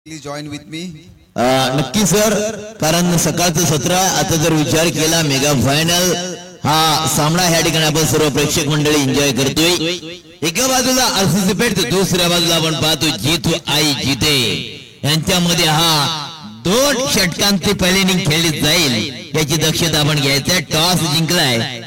Please join with me. नक्की sir, कारण सकाळचं सत्र आता जर विचार केला मेगा फायनल हा सामना ह्या ठिकाणी आपण सर्व प्रेक्षक मंडळी एन्जॉय करतोय. एका बाजूला आरसीसी पेठ, दुसऱ्या बाजूला आपण पाहतो जीतू आई जिते. यांच्यामध्ये हा दोन षटकांची पहिली इनिंग खेळली जाईल याची दक्षता आपण घ्यायचं. टॉस जिंकलाय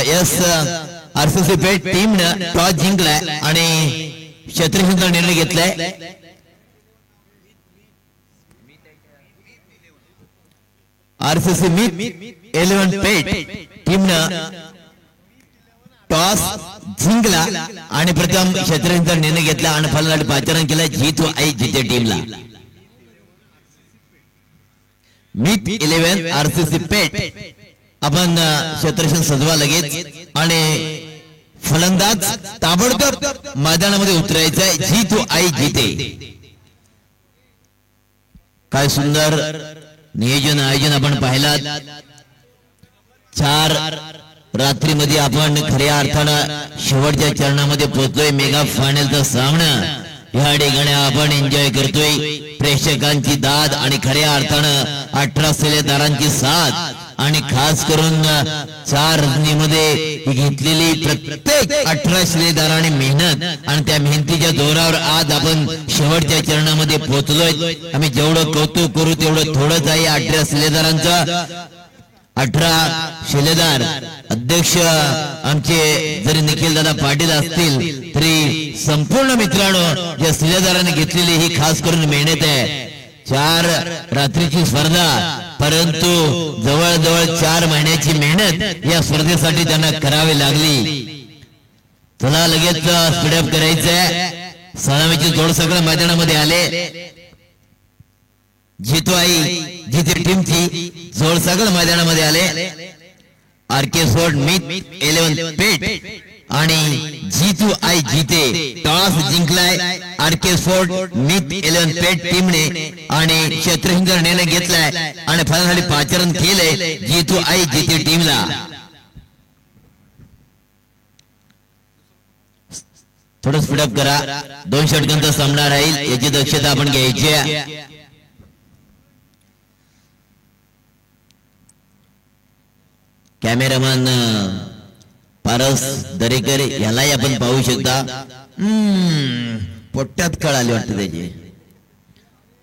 यस. आरसीसी पेठ टीम न टॉस जिंकलाय आणि क्षेत्ररक्षणाचा निर्णय घेतलाय. आरसीसी मित 11 पेठ टीम न टॉस जिंकला आणि प्रथम क्षेत्ररक्षणाचा निर्णय घेतला आणि फलंदाजी पाचारण केला जीतू आई जिते टीमला. मित 11 आरसीसी पेठ आपण क्षेत्ररक्षण सजवा लगेच आणि फलंदाज ताबडतोब मैदानामध्ये उतरायचा आहे. जीतू आई जिते. काय सुंदर नियोजन आयोजन आपण पाहिलात. 4 रात्रीमध्ये आपण खऱ्या अर्थानं शेवटच्या चरणामध्ये पोहोचलोय. मेगा फायनलचा सामना या ठिकाणी आपण एन्जॉय करतोय. प्रेक्षकांची दाद आणि खऱ्या अर्थानं 18 सल्लेदारांची साथ आणि खास करून 4 रजनीमध्ये घेतलेली प्रत्येक 18 शिलेदारांनी मेहनत आणि त्या मेहनतीच्या जोरावर आज आपण शेवटच्या चरणामध्ये पोहोचलोय. आम्ही जेवढं कौतुक करू तेवढं थोडंच आहे. 18 शिलेदारांचा 18 शिलेदार अध्यक्ष आमचे जरी निखिल दादा पाटील असतील तरी संपूर्ण मित्रांनो या शिलेदारांनी घेतलेली ही खास करून मेहनत आहे. 4 रात्रीची स्पर्धा, परंतु जवळजवळ 4 महिन्याची मेहनत या स्पर्धेसाठी त्यांना करावी लागली. चला लगेच स्पीडअप करायचंय. सलामीची जोड सगळं मैदानामध्ये आले. जीतू आई जिथे टीमची जोड सगळं मैदानामध्ये आले. आरके सोड मित 11 पेठ आणि जीतू आई जिते. टॉस जिंकलाय आरके फोर्ट मित 11 पेठ टीमने आणि क्षेत्ररक्षण निर्णय घेतलाय आणि फलंदाजी पाचारण केले जीतू आई जिते टीमला. थोडं स्पीडअप करा. 2 षटकांचा सामना राहील याची दक्षता आपण घ्यायची आहे. कॅमेरामॅन पारस दरेकर यालाही आपण पाहू शकता. पोट्यात कळ आली वाटतं त्याची.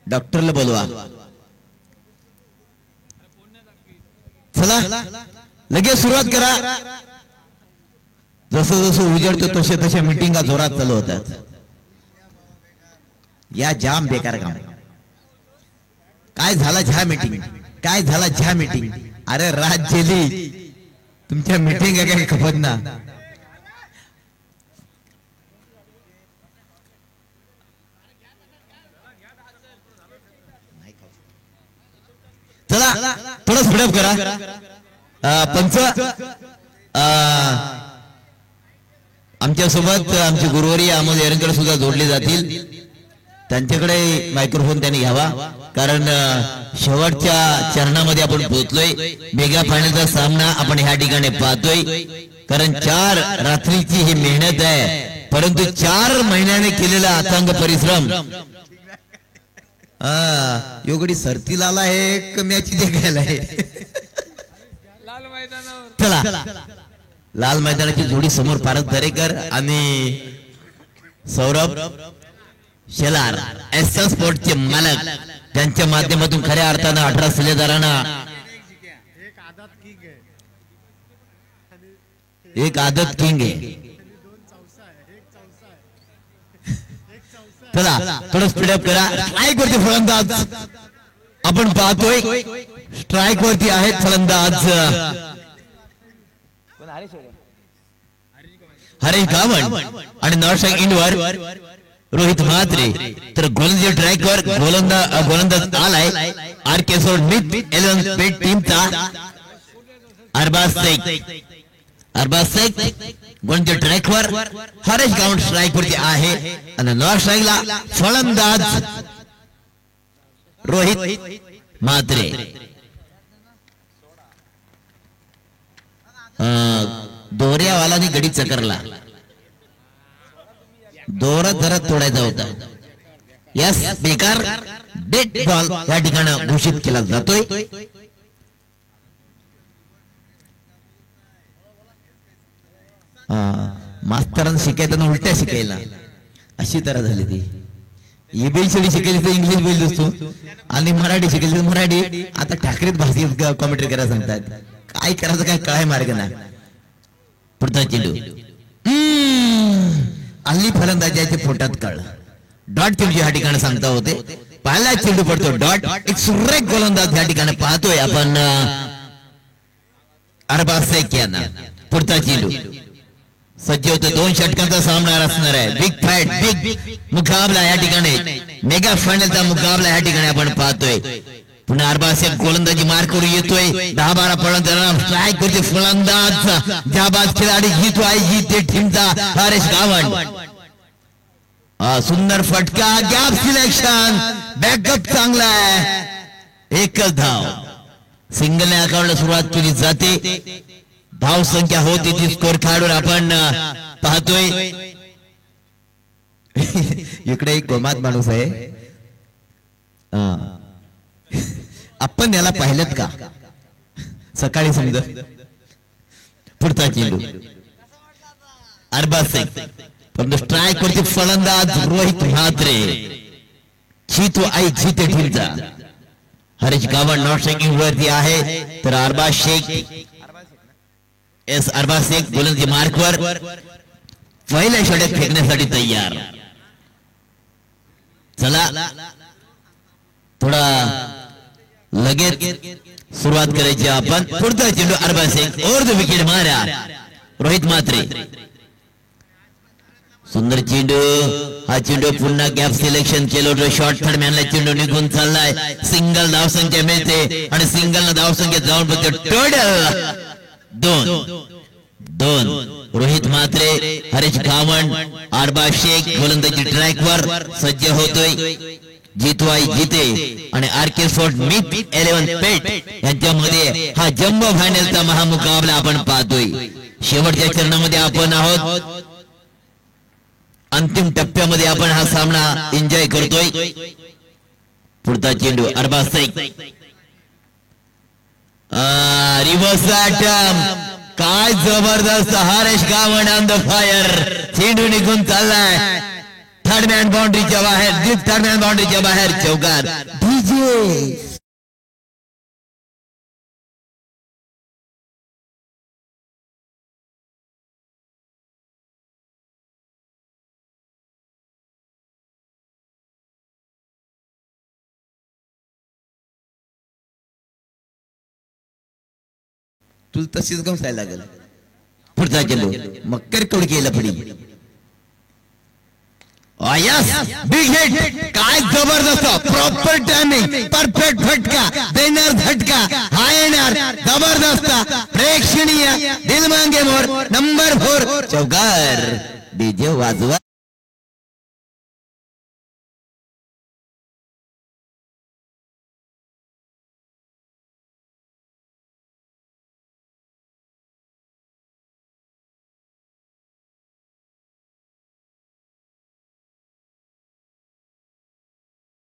डॉक्टरला बोलवा. चला लगेच सुरुवात करा. जसं जसं उजेडतो तसे तशा मीटिंगा जोरात चालू होतात. या जाम बेकार काम. काय झाला झ्या मीटिंग, काय झाला झ्या मीटिंग. अरे रात गेली तुमच्या मीटिंग आहे काय खपत ना. चला थोडं स्पीडअप करा. पंच आमच्या सोबत आमचे गुरुवारी अमोल एरंकर सुद्धा जोडले जातील. त्यांच्याकडे मायक्रोफोन त्यांनी घ्यावा कारण शेवटच्या चरणामध्ये आपण पोहोचलोय. मेगा फायनलचा सामना आपण ह्या ठिकाणी पाहतोय. कारण 4 रात्रीची ही मेहनत आहे, परंतु 4 महिन्याने केलेला अथांग परिश्रम. योगडी सरतीला आला आहे कम्याची देखायला आहे. चला लाल मैदानाची जोडी समोर पारस दरेकर आणि सौरभ शेलार एसएस स्पोर्टचे मालक, त्यांच्या माध्यमातून खऱ्या अर्थानं 18 शिलेदारांना एक आदत किंग आहे. चला थोडं स्पीडअप करा. स्ट्राईक वरती फलंदाज आपण पाहतोय. स्ट्राईक वरती आहेत फलंदाज हरीश गावण आणि नॉर्थ इंडवर रोहित म्हात्रे. तर गोलंदाजी ट्रॅकवर गोलंदाज आलाय आरके सोड मित 11 पेठ टीमचा अरबाज शेख गोलंदाजी ट्रॅकवर. हरीश गावण स्ट्राईक वरती आहे आणि नॉर्थ स्ट्राईकला फलंदाज रोहित म्हात्रे. आणि गडी चकरला. दोरा जरा तोडायचा होता. यस बेकार डेड बॉल या ठिकाणी घोषित केला जातोय. मास्तरांना शिकायचं उलट्या शिकायला अशी तरह झाली ती. एबीसीडी शिकायची तर इंग्लिश बोल असतो आणि मराठी शिकायची तर मराठी. आता ठाकरेत भाषेत कॉमेंट्री करायला सांगतात. काय करायचं काय कळाय मार्ग ना. पुढचा चेंडू हल्ली फलंदाजाच्या पोटात कळ. डॉट चेंडू या ठिकाणी सांगता होते. पहिला चेंडू पडतो डॉट. एक सुरेख गोलंदाज या ठिकाणी पाहतोय आपण अरबाज शेख यांना. पुढचा चेंडू सज्ज होते. 2 षटकांचा सामना असणार आहे. बिग फाईट बिग मुकाबला या ठिकाणी मेगा फायनलचा मुकाबला या ठिकाणी आपण पाहतोय. पुन्हा अरबाज शेख गोलंदाजी मार्क करून येतोय. 10-12 फलंदाज स्ट्राईक करते. फलंदाज जाबाज खिलाडी जीतो आहे जीते टीमचा हरेश गावंड. सुंदर फटका. Gap selection. बॅकअप चांगला आहे. एकच धाव. सिंगल अकाउंटला सुरुवात केली जाते. धाव संख्या होती ती स्कोर कार्डवर आपण पाहतोय. इकडे एक गोमात माणूस आहे. आपण याला पाहिलं का सकाळी समजा. पुढचा चेंडू अरबाज शेख पण स्ट्राईक वरती फलंदाज रोहित म्हात्रे. जीतो आई जीते टीमचा हरीश गावंड नॉट स्ट्रायकिंग वरती आहे. तर अरबाज शेख अरबाज शेख गोलंदाजी मार्कवर पहिल्या षटक फेकण्यासाठी तयार. चला थोडा लगेच सुरुवात करायची आपण. पुढचा चेंडू अरबाज शेख और द विकेट मारा रोहित म्हात्रे. सुंदर चेंडू. हा चेंडू पुन्हा गॅप सिलेक्शन केलं होतं. शॉर्ट थर्ड मॅनला चेंडू निघून चाललाय. सिंगल धावसंख्या मिळते आणि सिंगल धावसंख्या जाऊन बघतो. टोटल 2 रोहित म्हात्रे हरीश गावंड अरबाज शेख गोलंदाजी ट्रॅकवर सज्ज होतोय. जितवाई जिते आणि आरके स्पोर्ट मिट 11 पेट यांच्यामध्ये हा जम्बो फायनलचा महामुकाबला आपण पाहतोय. शेवटच्या चरणामध्ये आपण आहोत. अंतिम टप्प्यामध्ये आपण हा सामना एन्जॉय करतोय. पुढचा चेंडू अरबाज शेख. रिव्हर्स अटॅम्प. काय जबरदस्त. Harish Gawand on the fire. चेंडू निघून चाललाय. थर्ड मॅन बाउंड्रीच्या बाहेर. थर्ड मॅन बाउंड्रीच्या बाहेर चौकार. डीजे तुला तशीच गमसायला लागेल. पुढचा चेंडू मक्कर कवड केला पडी. Big hit. काय जबरदस्त. Proper timing. परफेक्ट फटका देणार. झटका हा येणार. जबरदस्त प्रेक्षणीय. दिल मांगे मोर. नंबर 4 चौकार. डीजे वाजवा.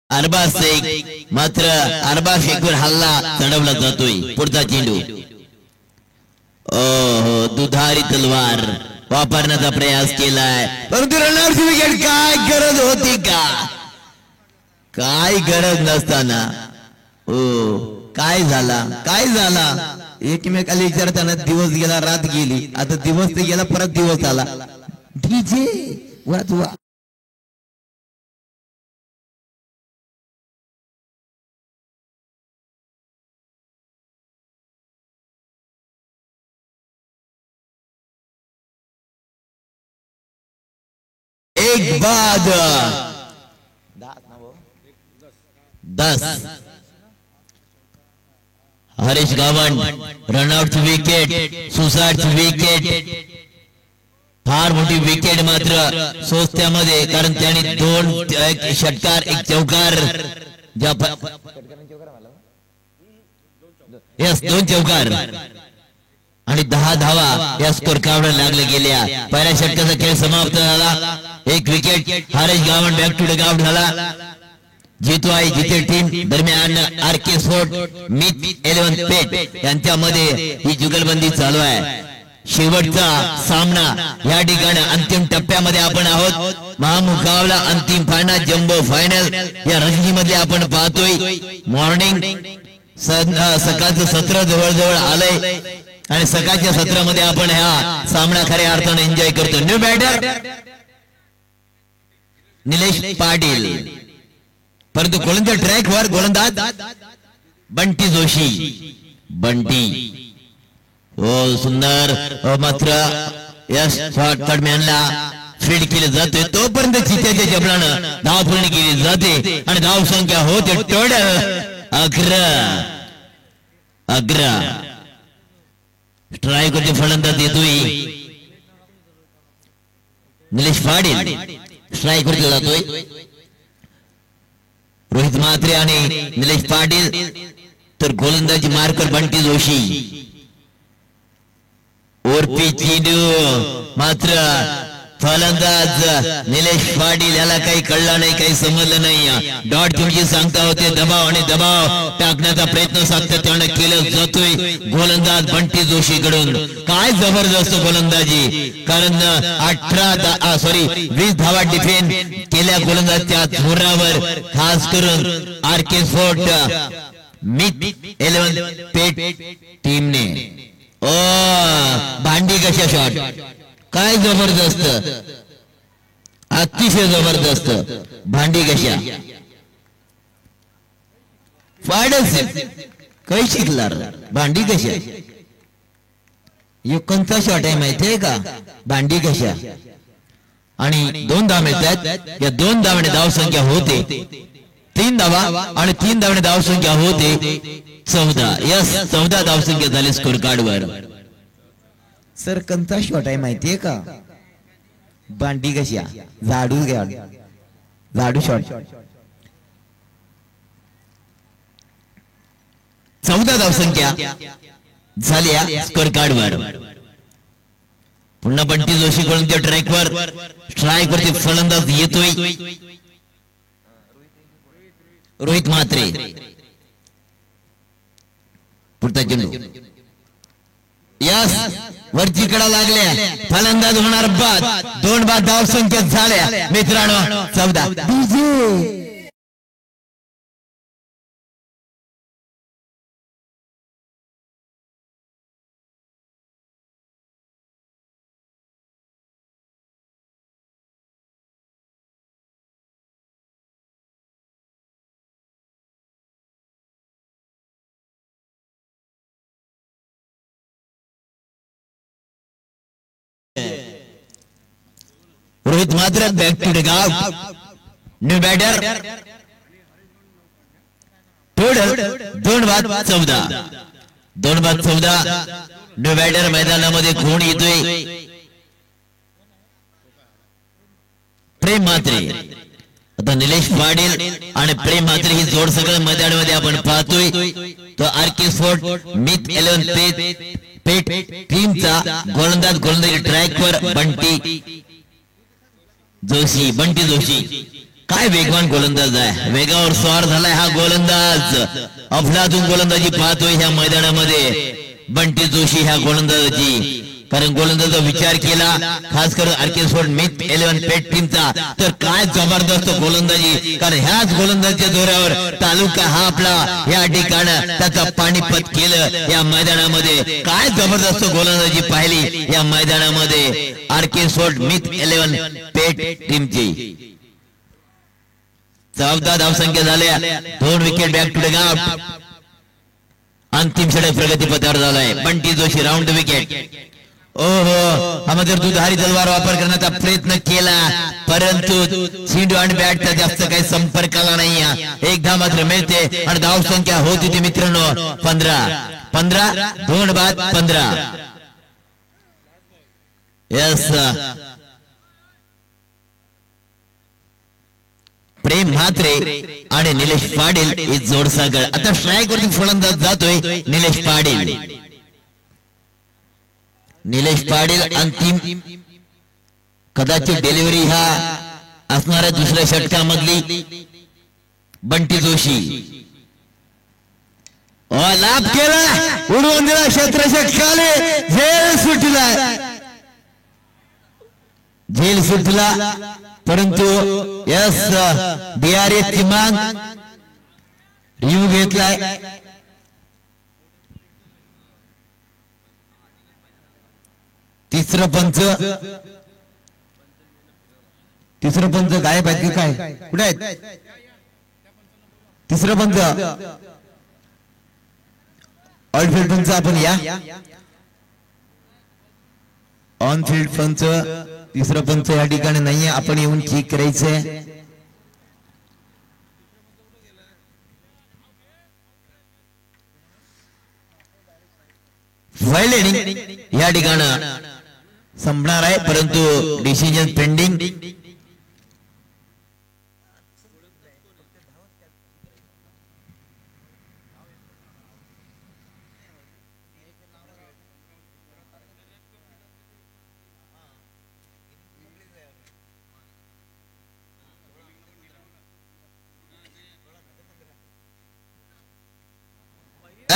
अरबाज शेख मात्र अरबाज शेखवर हल्ला चढवला जातोय. पुढचा चेंडू दुधारी तलवार वापरण्याचा प्रयास केलाय परंतु रनआउटची विकेट. काय गरज होती का. काय गरज नसताना काय झाला. एकमेकाला विचारताना दिवस गेला रात गेली. आता दिवस ते गेला परत दिवस आला. डीजे वाजवा. एक बाद 10. Harish Gawand run out wicket. सुसाट विकेट. फार मोठी विकेट मात्र सोस्त्यामध्ये कारण त्यांनी 2 षटकार 1 चौकार. 2 चौकार आणि 10 6 धावा या स्कोर कार्डवर लागले गेल्या. पहिल्या षटकाचा खेळ समाप्त झाला. एक wicket Haresh Gawand back to the ground झाला. जितो आहे जिथे टीम दरम्यान आरके स्पोर्ट मित 11 पेट यांच्यामध्ये ही जुगलबंदी चालू आहे. शेवटचा सामना या ठिकाणी अंतिम टप्प्यामध्ये आपण आहोत. महामुकाबला अंतिम फायनल जम्बो फायनल या रणजीमध्ये आपण पाहतोय. मॉर्निंग सकाळचं सत्र जवळजवळ आलंय आणि सकाळच्या सत्रामध्ये आपण हा सामना खऱ्या अर्थाने एन्जॉय करतो. न्यू बॅटर निलेश पाटील, परंतु गोलंदाज ट्रॅकवर गोलंदाज बंटी जोशी. बंटी हो सुंदर मात्र यश थर्डमॅनला फील्ड केले जाते तोपर्यंत चित्याच्या जबलानं धाव पूर्ण केली जाते आणि धाव संख्या होते टोटल 11. स्ट्राईक वरती फलंदाज येतोय निलेश पाटील. स्ट्राईक वरती जातोय रोहित म्हात्रे आणि निलेश पाटील, तर गोलंदाजी मार्कर बंटी जोशी. ओरपी चेंडू मात्र फलंदाज निलेश पाटील याला काही कळलं नाही, काही समजलं नाही. डॉट तुमची सांगता होते दबाव आणि दबाव टाकण्याचा प्रयत्न सातत्याने केला जातोय गोलंदाज बंटी जोशी कडून. काय जबरदस्त गोलंदाजी, कारण 20 धावा डिफेंड केल्या गोलंदाजच्या जोरावर. खास करून आरके स्पोर्ट मित 11 पेट टीमने भांडी कशा शॉट काय जबरदस्त, अतिशय जबरदस्त भांडी कशा फाडच काही शिकणार. भांडी कशा कोणता शॉट आहे माहितीये का, भांडी कशा. आणि 2 धावा मिळतात. या 2 धावाने धाव संख्या होते 3 धावा आणि 3 धावाने धाव संख्या होते 14. यस 14 धाव संख्या झाली स्कोर कार्डवर. सर कोणता शॉट आहे माहितीये का, भांडी कशा झाडू घ्या झाडू शॉट. 14 धाव संख्या झाल्या स्कोर कार्डवर. पुन्हा बंटी जोशी कडून त्या ट्रॅकवर स्ट्राईक वरती फलंदाज येतोय रोहित म्हात्रे. पुढचा चेंडू यस वरची कडा लागल्या, फलंदाज होणार बाद. 2 बाद धाव संख्या झाल्या मित्रांनो 14. Rohit Mhatre back to the ground. New batter total 2 बाद 14. 2 बाद 14. न्यू बॅटर मैदानामध्ये कोण येतोय, प्रेम म्हात्रे. आता निलेश पाटील आणि प्रेम म्हात्रे ही जोड सगळं मैदानामध्ये आपण पाहतोय. तो आरके स्पोर्ट मित 11 पेट टीमचा गोलंदाजी ट्रॅकवर बंटी जोशी. बंटी जोशी काय वेगवान गोलंदाज आहे, वेगावर स्वार झालाय हा गोलंदाज. अफलातून गोलंदाजी पाहतोय ह्या मैदानामध्ये बंटी जोशी ह्या गोलंदाजाची. कारण गोलंदाजाचा विचार केला खास करून आरके स्पोर्ट मित 11 पेट टीमचा, तर काय जबरदस्त गोलंदाजी. कारण ह्याच गोलंदाजीच्या जोरावर तालुका हा आपला या ठिकाणी त्याचा पाणीपत केलं या मैदानामध्ये. काय जबरदस्त गोलंदाजी पाहिली या मैदानामध्ये आरके स्पोर्ट मित 11 पेट टीमची. 14 धावसंख्या झाल्या, 2 wicket back to the ground. अंतिम षटक प्रगतीपथावर झालाय. Bunty Joshi round wicket. ओहो हा मात्र दुधारी तलवार वापर करण्याचा प्रयत्न केला, परंतु चेंडू आणि बॅटचा जास्त काही संपर्क आला नाही. एक धाव मात्र मिळते आणि धाव संख्या होती ती मित्रांनो 15. 2 बाद 15. यस प्रेम म्हात्रे आणि निलेश पाटील ही जोडसागर. आता स्ट्राईक वरती फलंदाज जातोय निलेश पाटील. निलेश पाटील अंतिम कदाचित डिलिव्हरी ह्या असणाऱ्या दुसऱ्या षटकामधली बंटी जोशी लाभ केला उडवून दिला क्षेत्रषटकाने झेल सुटला झेल सुटला परंतु यस DRA किमान रिव्ह्यू घेतलाय तिसरं पंच गायब आहेत की काय कुठे आहेत तिसरं पंच ऑनफिल्ड पंच आपण या ऑनफिल्ड पंच तिसरं पंच या ठिकाणी नाहीये आपण येऊन चेक करायचंय फायलिंग या ठिकाणी संपणार आहे परंतु डिसिजन पेंडिंग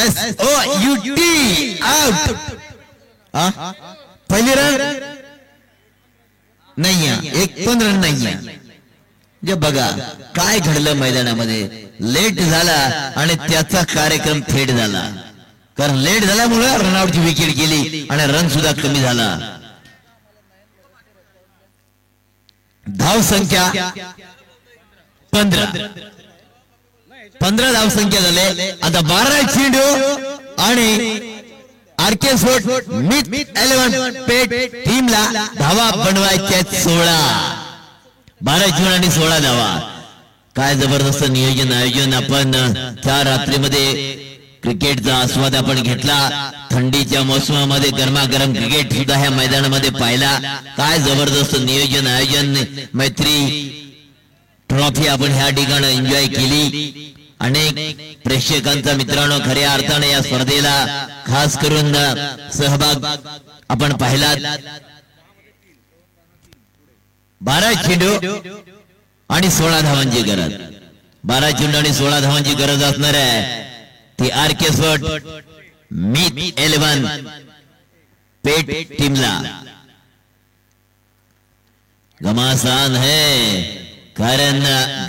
SOUT आउट पहिली रन नाही एक पण रन नाही जे बघा काय घडलं मैदानामध्ये लेट झाला आणि त्याचा कार्यक्रम थेट झाला कारण लेट झाल्यामुळे रनआउटची विकेट गेली आणि रन सुद्धा कमी झाला धाव संख्या 15 धाव संख्या झाले आता 12 चेंडू आणि आरके स्पोर्ट मिथ 11 पेट टीमला धावा बनवायच्या 16 12 चेंडू आणि 16 धावा काय जबरदस्त नियोजन आयोजन आपण त्या रात्रीमध्ये क्रिकेटचा आस्वाद आपण घेतला थंडीच्या मोसमामध्ये गरमागरम क्रिकेट सुद्धा ह्या मैदानामध्ये पाहिला काय जबरदस्त नियोजन आयोजन मैत्री ट्रॉफी आपण ह्या ठिकाणी एन्जॉय केली अनेक प्रेक्षकांचा मित्रांनो खऱ्या अर्थाने या स्पर्धेला खास करून सहभाग आपण पाहिला 12 चेंडू आणि 16 धावांची गरज 12 चेंडू आणि 16 धावांची गरज असणार आहे ती आरके स्पोर्ट मिथ 11 पेट टीमला घमासान है कारण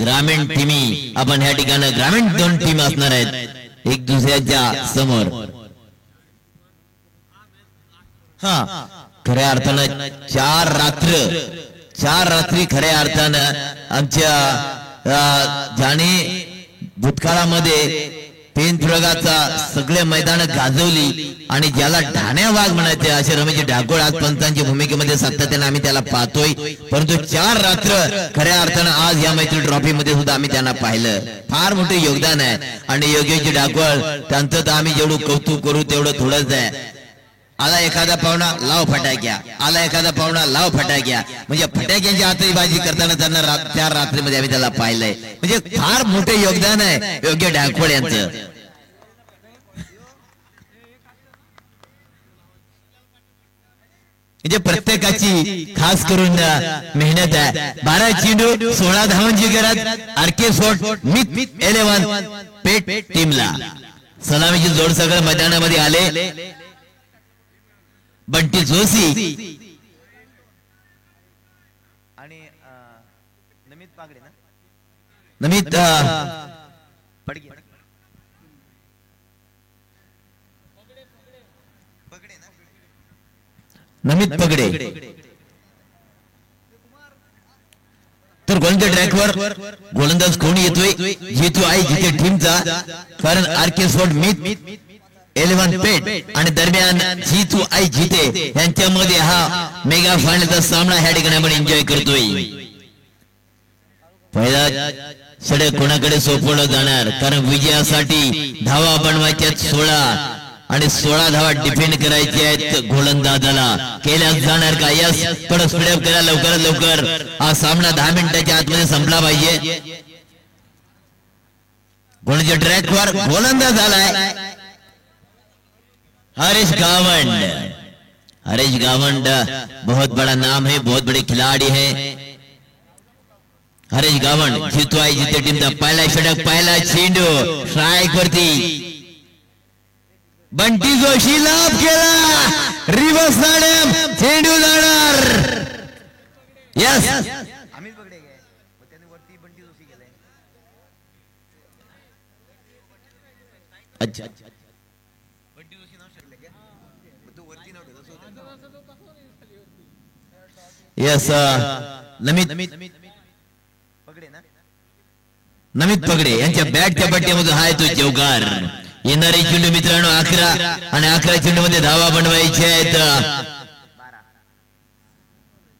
ग्रामीण टीमी आपण ह्या ठिकाणी ग्रामीण 2 टीम असणार आहेत एक दुसऱ्याच्या समोर खऱ्या अर्थानं 4 रात्री खऱ्या अर्थानं आमच्या ज्याने भूतकाळामध्ये पेनप्रयोगाचा सगळे मैदान गाजवली आणि ज्याला ढाण्या वाघ म्हणायचे असे रमेश ढाकोळ आज पंचांच्या भूमिकेमध्ये सातत्याने आम्ही त्याला पाहतोय परंतु 4 रात्र खऱ्या अर्थानं आज या मैत्री ट्रॉफी मध्ये सुद्धा आम्ही त्यांना पाहिलं फार मोठे योगदान आहे आणि योगेश ढाकोळ त्यांचं तर आम्ही जेवढं कौतुक करू तेवढं थोडंच आहे आला एखादा पाहुणा लाव फटाक्या आला एखादा पाहुणा लाव फटाक्या म्हणजे फटाक्यांची आतषबाजी करताना त्यांना 4 रात्रीमध्ये आम्ही त्याला पाहिलंय म्हणजे फार मोठे योगदान आहे योग्य ढाकोळ यांचं म्हणजे प्रत्येकाची खास करून मेहनत आहे 12 चेंडू 16 धावांची गरज आरके स्पोर्ट मिथ 11 पेट टीमला सलामीची जोड सगळं मैदानामध्ये आले बंटी जोशी आणि नमित पागडे ना नमित नमित पगडे तर गोलंदाज ट्रॅकवर गोलंदाज कोण येतोय जितू आई जिथे टीमचा कारण आरके स्पोर्ट मिथ 11 पेट आणि दरम्यान जितू आई जिते यांच्यामध्ये हा मेगा फायनलचा सामना ह्या ठिकाणी आपण एन्जॉय करतोय पहिला षटक कोणाकडे सोपवलं जाणार कारण विजयासाठी धावा बनवायच्या 16 आणि 16 धावा डिफेंड करायचे आहेत गोलंदाजाला केल्या जाणार का यस थोडं स्पीडअप करा लवकरात लवकर हा सामना 10 मिनिटाच्या आतमध्ये संपला पाहिजे गोलंदाज ट्रॅकवर गोलंदाज आलाय हरीश गावंड बहुत बड़ा नाम है, बहुत बड़े खिलाड़ी हैं. हरीश गावंड जितवाय जिथे टीमचा पहिला षटक, पहिला चेंडू स्ट्राइक वरती. बंटी जोशी लाभ केला, रिव्हर्स मॅडम चेंडू जाणार. यस अमित पगडे गे त्याने वरती बंटी जोशी गेलाय. अच्छा बंटी जोशी नाव शकले का तो वरती नाव ठेवतो यस नमित पगडे ना. नमित पगडे यांच्या बॅटच्या पट्ट्यामधून हाय तो चौकार. येणारे चेंडू मित्रांनो 11 आणि 11 चेंडू मध्ये धावा बनवायचे आहेत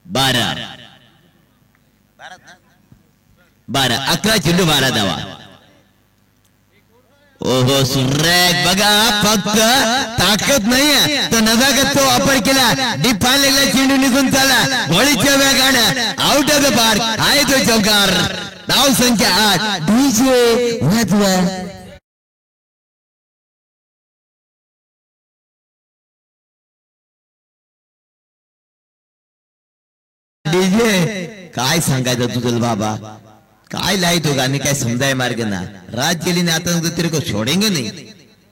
12. 11 चेंडू 12 धावा. ओहो सुरेख बघा, फक्त ताकद नाहीये तर नजाकत तो वापर केला. डीप फायनलला चेंडू निघून चालला, गोळीच्या वेगानं आउट ऑफ द पार्क. आहे तो चौकार. धाव संख्या 8. डीजे महत्व डीजे काय सांगायचं तुझं बाबा, काय लाई तो गाणे काय समजाय मार्ग ना. राज केली ना आता तरी को सोडेंगे नाही.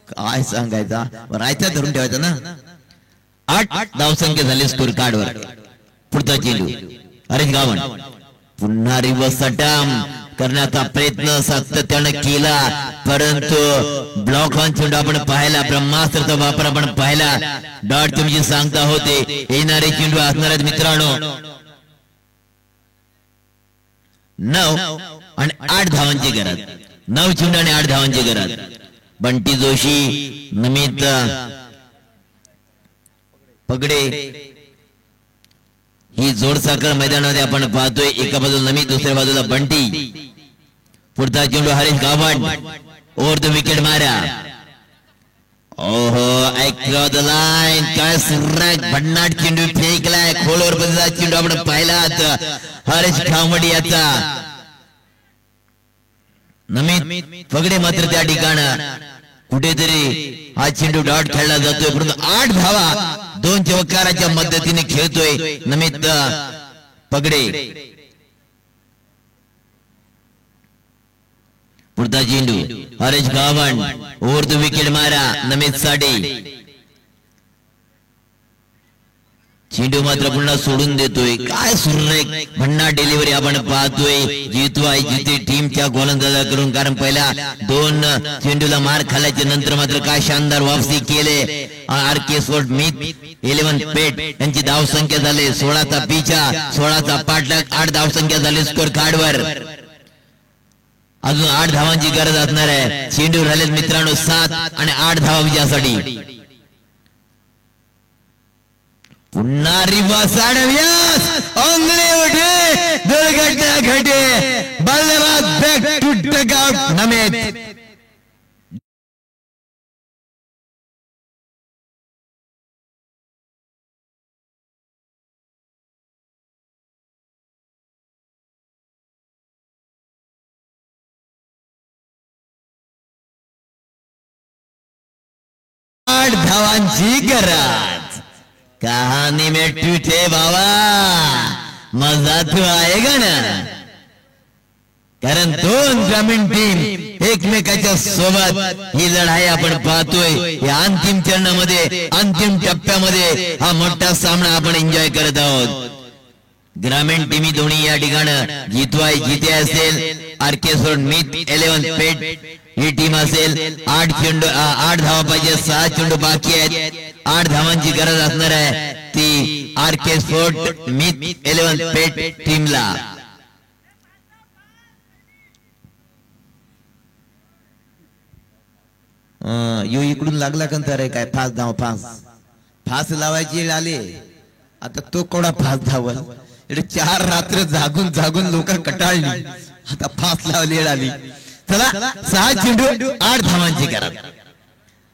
काय सांगायचा, रायचा धरून ठेवायचा ना. 8 धावसंख्या झाले स्कोर कार्डवर. पुढचा चेंडू हरीश गावंड पुन्हा रिव्हर्स अटॅम्प करण्याचा प्रयत्न सातत्यानं केला, परंतु ब्लॉक ऑन चेंडू आपण पाहिला, ब्रह्मास्त्राचा वापर आपण पाहिला. डॉट तुम्ही सांगता होते येणारे चेंडू असणार आहेत मित्रांनो. 9 आणि 8 धावांची गरज. 9 चेंडू आणि 8 धावांची गरज. बंटी जोशी, नमित पगडे ही जोडसाखर मैदानामध्ये आपण पाहतोय. एका बाजूला नमित, दुसऱ्या बाजूला बंटी. पुढचा चेंडू Harish Gawand over the wicket मारा. ओहो क्रॉस द लाईन. काय सुरेख भन्नाट चेंडू फेकलाय खोलवर बसला चेंडू आपण पाहिलात हरीश गावंड याचा. नमित पगडे मात्र त्या ठिकाणी कुठेतरी हा चेंडू डॉट खेळला जातोय, परंतु 8 धावा 2 चौकाराच्या मदतीने खेळतोय नमित पगडे. पुढचा चेंडू Harish Gawand over the wicket मारा नमित साठी. चेंडू मात्र पुन्हा सोडून देतोय. काय सुरेख भन्नाट डिलिव्हरी आपण पाहतोय. जितवाय जिथे टीमच्या गोलंदाजाकडून, कारण पहिल्या 2 चेंडूला मार खाल्याच्या नंतर मात्र काय शानदार वापसी केले. RK स्पोर्ट मित 11 पेट यांची धाव संख्या झाले 16चा पिछा, 16चा पाठलाग. 8 धाव संख्या झाली स्कोर कार्डवर. अजून 8 धावांची गरज असणार आहे. चेंडू राहिलेत मित्रांनो 7 आणि 8 धावा विजयासाठी. पुन्हा रिव्हर्स आडव्यास अंगळे उठे दुर्घटना घटे. बल्लेबाज बॅक टू डगआउट नमित. आठ धावांची गरज. कहानी में टूटे बाबा मजा तो आएगा ना. कारण 2 ग्रामीण टीम एकमेकाच्या सोबत ही लढाई आपण पाहतोय. या अंतिम चरणामध्ये, अंतिम टप्प्यामध्ये हा मोठा सामना आपण एन्जॉय करत आहोत. ग्रामीण टीमी दोन्ही या ठिकाणी जितवाय जिते असेल. RK स्पोर्ट मित 11 पेट ही टीम असेल. 8 धावा पाहिजे, 6 चेंडू बाकी आहेत. 8 धावांची गरज असणार आहे ती RK स्पोर्ट मित 11 पेट टीमला. यो इकडून लागला का तर काय फास धाव फास लावायची वेळ आली. आता तो कोणा फास धावल. 4 रात्र जागून जागून लोक कटाळली. आता फास लावली वेळ आली. चला 6 चेंडू 8 धावांची गरज.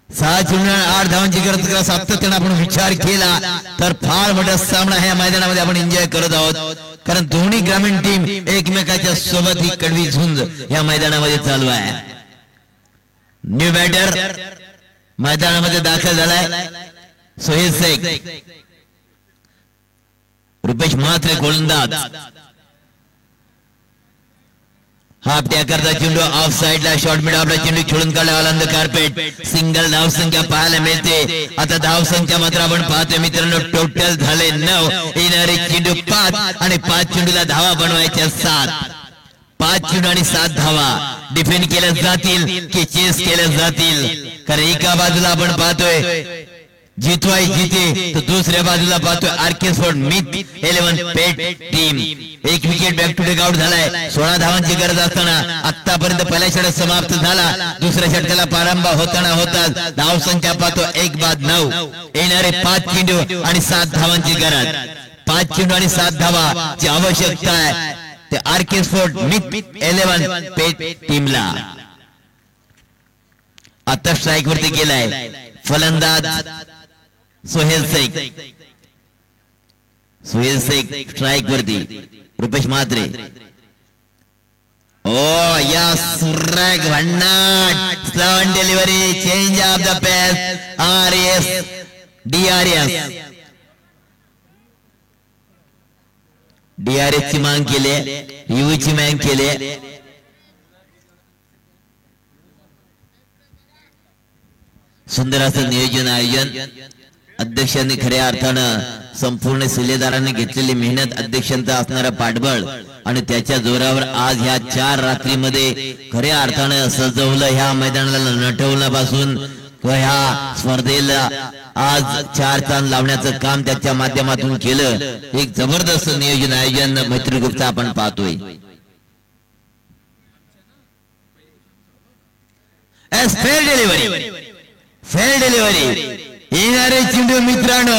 6 चेंडू 8 धावांची गरज करा. सातत्याने आपण विचार केला तर फार मोठा सामना ह्या मैदानामध्ये आपण एन्जॉय करत आहोत. कारण दोन्ही ग्रामीण टीम एकमेकाच्या सोबत ही कडवी झुंज या मैदानामध्ये चालू आहे. न्यू बॅटर मैदानामध्ये दाखल झालाय सोहेल शेख. रुपेश म्हात्रे गोलंदाज. हाफ टॅकरचा चेंडू ऑफ साइडला शॉर्ट मिड आपला चेंडू खेळून काढला ऑन द कार्पेट. सिंगल धावसंख्या पाहायला मिळते. आता धावसंख्या मात्र आपण पाहतोय मित्रांनो टोटल झाले 9. येणारे चेंडू 5 आणि 5 चेंडूला धावा बनवायच्या 7. 5 चेंडू आणि 7 धावा डिफेंड केल्या जातील की चेस केल्या जातील. कारण एका बाजूला आपण पाहतोय जितवाय जिते तर दुसऱ्या बाजूला पाहतोय आरके स्पोर्ट मिथ 11 पेट टीम. एक wicket back to back out झालाय. 16 धावांची गरज असताना आतापर्यंत पहिल्या षटक समाप्त झाला. दुसऱ्या षटकाला प्रारंभ होता धावसंख्या पाहतो 1-9. येणारे 5 चेंडू आणि 7 धावांची गरज. 5 चेंडू आणि 7 धावा ची आवश्यकता आहे ते आरके स्पोर्ट मिथ 11 पेट टीमला. आता स्ट्राईक वरती गेलाय फलंदाज सोहेल शेख. सोहेल शेख स्ट्राईक वरती. रुपेश म्हात्रे. ओ या सुरेख भन्नाट slow delivery change of the pace. RS DRS DRS ची मांग केली. यू ची मांग केली. सुंदर असं नियोजन आयोजन अध्यक्षांनी खऱ्या अर्थानं संपूर्ण शिलेदारांनी घेतलेली मेहनत अध्यक्षांचा असणारा पाठबळ आणि त्याच्या जोरावर आज ह्या 4 रात्रीमध्ये खऱ्या अर्थानं सजवलं. ह्या मैदानाला नटवण्यापासून ह्या स्पर्धेला आज 4 चांद लावण्याचं काम त्याच्या माध्यमातून केलं. एक जबरदस्त नियोजन आयोजन मैत्री ग्रुपचं आपण पाहतोय. फेल डिलिव्हरी येणारे चेंडू मित्रांनो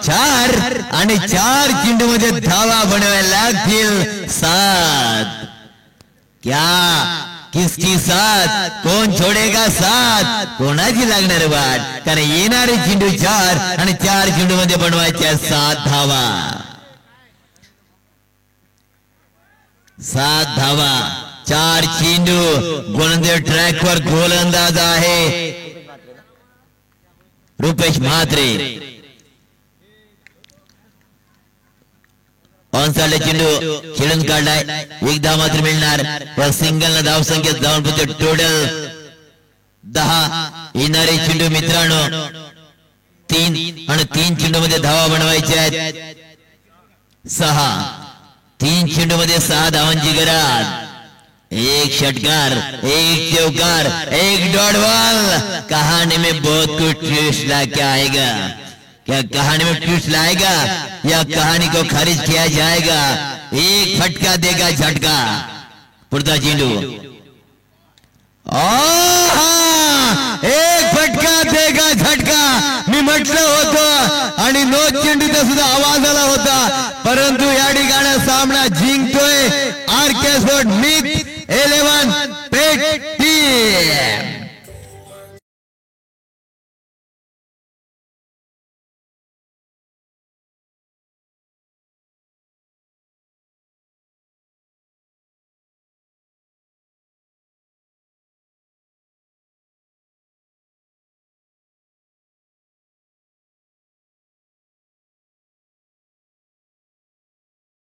4 आणि 4 चेंडू मध्ये धावा बनवायला लागतील 7. क्या किसकी 7? कोण छोडेगा 7? कोणाची लागणार वाट? कारण येणारे चेंडू 4 आणि 4 चेंडू मध्ये बनवायच्या 7 धावा. 7 धावा 4 चेंडू. गोलंदाज ट्रॅकवर गोलंदाज आहे रुपेश म्हात्रे. ऑन साइड चेंडू खेळून काढलाय. 1 धाव मात्र मिळणार. या सिंगल धाव संख्या जाऊन पोहोचते टोटल 10. येणारे चेंडू मित्रांनो 3 आणि 3 चेंडू मध्ये धावा बनवायच्या आहेत 6. 3 चेंडू मध्ये 6 धावांची गरज. 1 षटकार 1 चौकार 1 डॉट बॉल. कहानी में बहुत कुछ ट्विस्ट लाके आएगा. क्या कहानी में ट्विस्ट लाएगा या कहानी को खारिज किया जाएगा? 1 फटका देगा झटका. पुढचा चेंडू 1 फटका देगा झटका. मी म्हटलं होतं आणि नो चेंडूचा सुद्धा आवाज आला होता. परंतु या ठिकाणी सामना जिंकतोय आरके स्पोर्ट मिथ